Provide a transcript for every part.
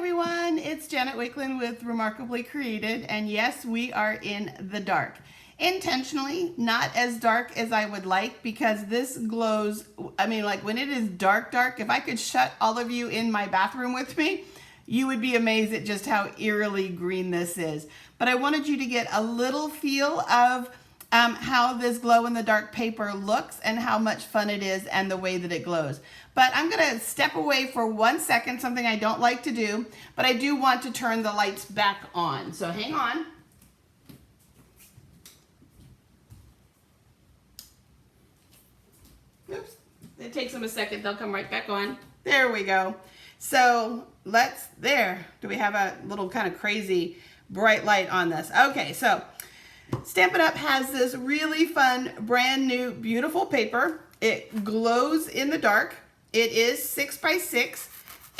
everyone, it's Janet Wakeland with Remarkably Created, and yes, we are in the dark. Intentionally, not as dark as I would like, because this glows, I mean, like when it is dark, dark, if I could shut all of you in my bathroom with me, you would be amazed at just how eerily green this is. But I wanted you to get a little feel of how this glow-in-the-dark paper looks and how much fun it is and the way that it glows. But I'm gonna step away for 1 second, something I don't like to do, but I do want to turn the lights back on. So hang on. Oops, it takes them a second, they'll come right back on. There we go. So there, do we have a little kind of crazy bright light on this? Okay, so Stampin' Up! Has this really fun, brand new, beautiful paper. It glows in the dark. It is 6 by 6,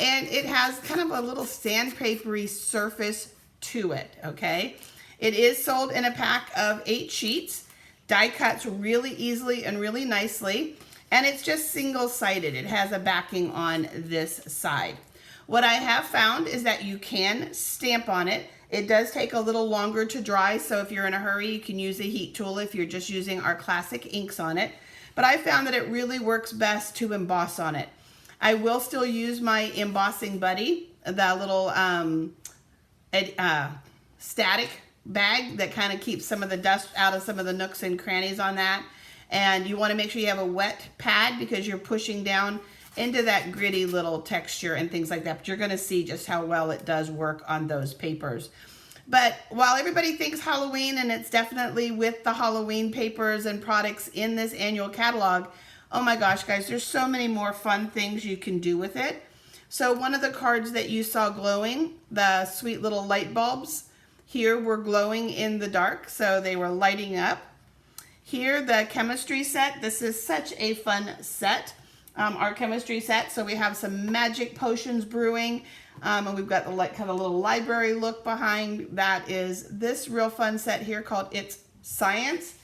and it has kind of a little sandpapery surface to it, okay? It is sold in a pack of 8 sheets. Die cuts really easily and really nicely, and it's just single-sided. It has a backing on this side. What I have found is that you can stamp on it. It does take a little longer to dry, so if you're in a hurry, you can use a heat tool if you're just using our classic inks on it. But I found that it really works best to emboss on it. I will still use my embossing buddy, the little static bag that kind of keeps some of the dust out of some of the nooks and crannies on that. And you want to make sure you have a wet pad because you're pushing down into that gritty little texture and things like that. But you're going to see just how well it does work on those papers. But while everybody thinks Halloween, and it's definitely with the Halloween papers and products in this annual catalog, oh my gosh, guys, there's so many more fun things you can do with it. So one of the cards that you saw glowing, the sweet little light bulbs, here were glowing in the dark, so they were lighting up. Here, the chemistry set. This is such a fun set, our chemistry set. So we have some magic potions brewing. And we've got the kind of little library look behind. That is this real fun set here called It's Science.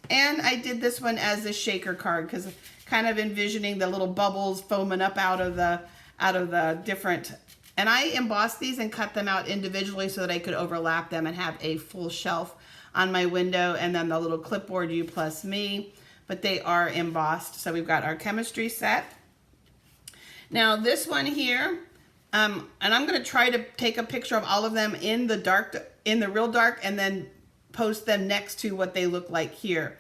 And I did this one as a shaker card because kind of envisioning the little bubbles foaming up out of the different. And I embossed these and cut them out individually so that I could overlap them and have a full shelf on my window. And then the little clipboard You Plus Me, but they are embossed. So we've got our chemistry set. Now this one here. And I'm going to try to take a picture of all of them in the dark, in the real dark, and then post them next to what they look like here.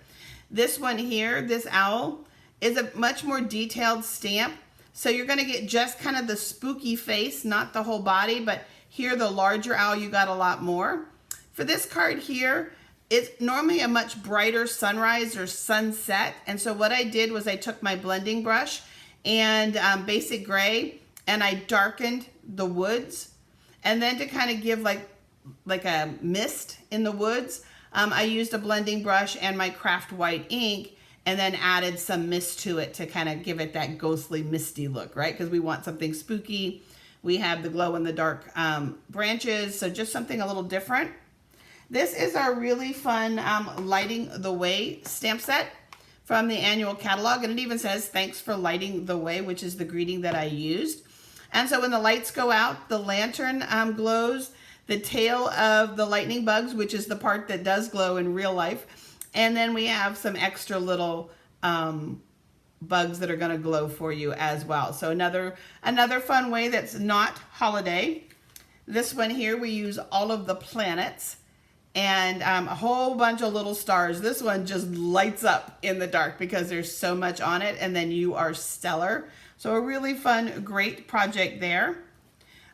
This one here, this owl, is a much more detailed stamp. So you're going to get just kind of the spooky face, not the whole body, but here the larger owl, you got a lot more. For this card here, it's normally a much brighter sunrise or sunset. And so what I did was I took my blending brush and basic gray, and I darkened the woods. And then to kind of give like a mist in the woods, I used a blending brush and my craft white ink, and then added some mist to it to kind of give it that ghostly misty look, right? Because we want something spooky. We have the glow in the dark branches, so just something a little different. This is our really fun Lighting the Way stamp set from the annual catalog. And it even says, "Thanks for lighting the way," which is the greeting that I used. And so when the lights go out, the lantern glows, the tail of the lightning bugs, which is the part that does glow in real life. And then we have some extra little bugs that are going to glow for you as well. So another fun way that's not holiday. This one here, we use all of the planets and a whole bunch of little stars. This one just lights up in the dark because there's so much on it, and then you are stellar. So a really fun, great project there.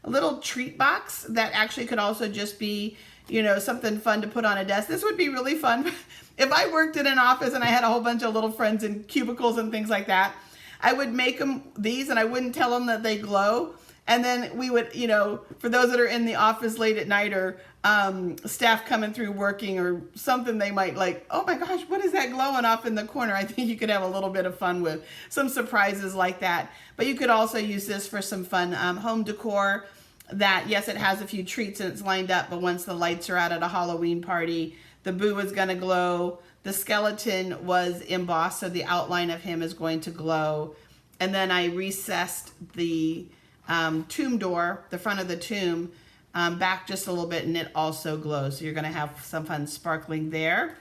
A little treat box that actually could also just be, you know, something fun to put on a desk. This would be really fun. If I worked in an office and I had a whole bunch of little friends in cubicles and things like that, I would make them these and I wouldn't tell them that they glow. And then we would, you know, for those that are in the office late at night or staff coming through working or something, they might like, oh my gosh, what is that glowing off in the corner? I think you could have a little bit of fun with some surprises like that. But you could also use this for some fun home decor that, yes, it has a few treats and it's lined up, but once the lights are out at a Halloween party, the boo is going to glow. The skeleton was embossed, so the outline of him is going to glow. And then I recessed the tomb door, the front of the tomb, back just a little bit, and it also glows. So you're gonna have some fun sparkling there.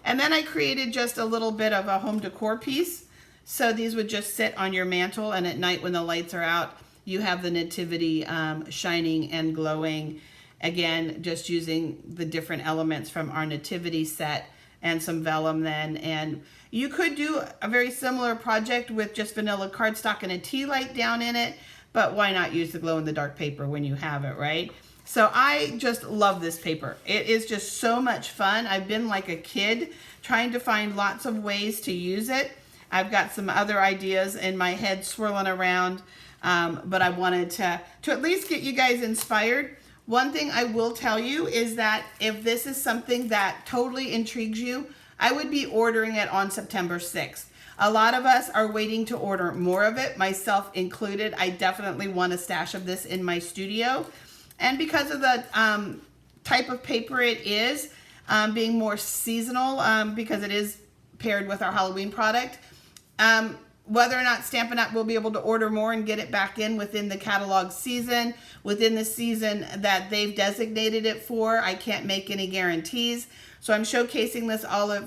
And then I created just a little bit of a home decor piece. So these would just sit on your mantle, and at night when the lights are out, you have the nativity shining and glowing. Again, just using the different elements from our nativity set and some vellum then. And you could do a very similar project with just vanilla cardstock and a tea light down in it, but why not use the glow-in-the-dark paper when you have it, right? So I just love this paper. It is just so much fun. I've been like a kid trying to find lots of ways to use it. I've got some other ideas in my head swirling around, but I wanted to at least get you guys inspired. One thing I will tell you is that if this is something that totally intrigues you, I would be ordering it on September 6th. A lot of us are waiting to order more of it, myself included. I definitely want a stash of this in my studio. And because of the type of paper it is, being more seasonal, because it is paired with our Halloween product, whether or not Stampin' Up! Will be able to order more and get it back in within the catalog season, within the season that they've designated it for, I can't make any guarantees. So I'm showcasing this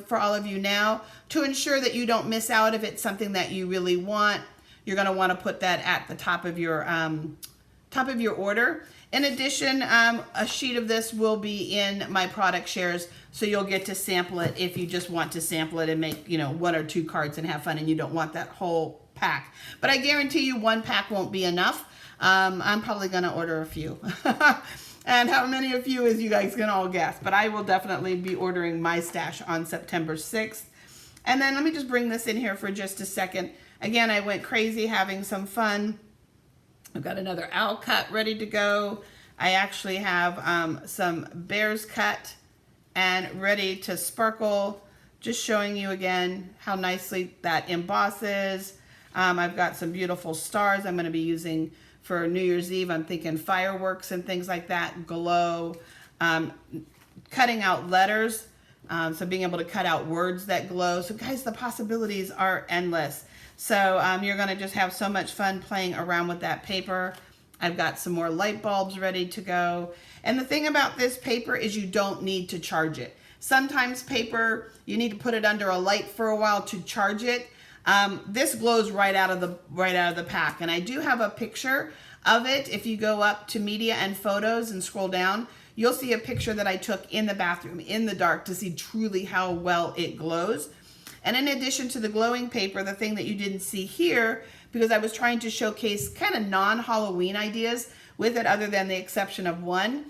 for all of you now to ensure that you don't miss out. If it's something that you really want, you're going to want to put that at the top of your order. In addition, a sheet of this will be in my product shares, so you'll get to sample it if you just want to sample it and make, 1 or 2 cards and have fun, and you don't want that whole pack. But I guarantee you 1 pack won't be enough. I'm probably going to order a few. And how many of you is you guys can all guess, but I will definitely be ordering my stash on September 6th. And then let me just bring this in here for just a second. Again, I went crazy having some fun. I've got another owl cut ready to go. I actually have some bears cut and ready to sparkle. Just showing you again how nicely that embosses. I've got some beautiful stars I'm going to be using for New Year's Eve. I'm thinking fireworks and things like that, glow. Cutting out letters, so being able to cut out words that glow. So guys, the possibilities are endless. So you're going to just have so much fun playing around with that paper. I've got some more light bulbs ready to go. And the thing about this paper is you don't need to charge it. Sometimes paper, you need to put it under a light for a while to charge it. This glows right out of the pack. And I do have a picture of it. If you go up to media and photos and scroll down, you'll see a picture that I took in the bathroom in the dark to see truly how well it glows. And in addition to the glowing paper, the thing that you didn't see here, because I was trying to showcase kind of non-Halloween ideas with it, other than the exception of one,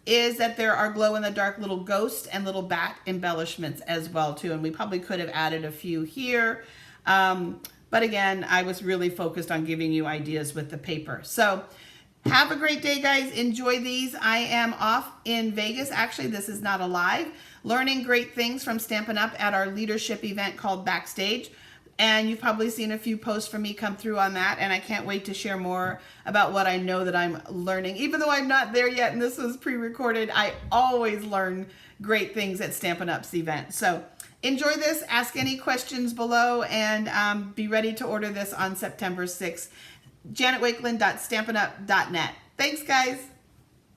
is that there are glow-in-the-dark little ghost and little bat embellishments as well too. And we probably could have added a few here. But again, I was really focused on giving you ideas with the paper. So have a great day, guys. Enjoy these. I am off in Vegas. Actually, this is not a live. Learning great things from Stampin' Up! At our leadership event called Backstage. And you've probably seen a few posts from me come through on that. And I can't wait to share more about what I know that I'm learning. Even though I'm not there yet and this was pre-recorded, I always learn great things at Stampin' Up's event. So enjoy this. Ask any questions below, and be ready to order this on September 6th. JanetWakeland.StampinUp.net. Thanks, guys.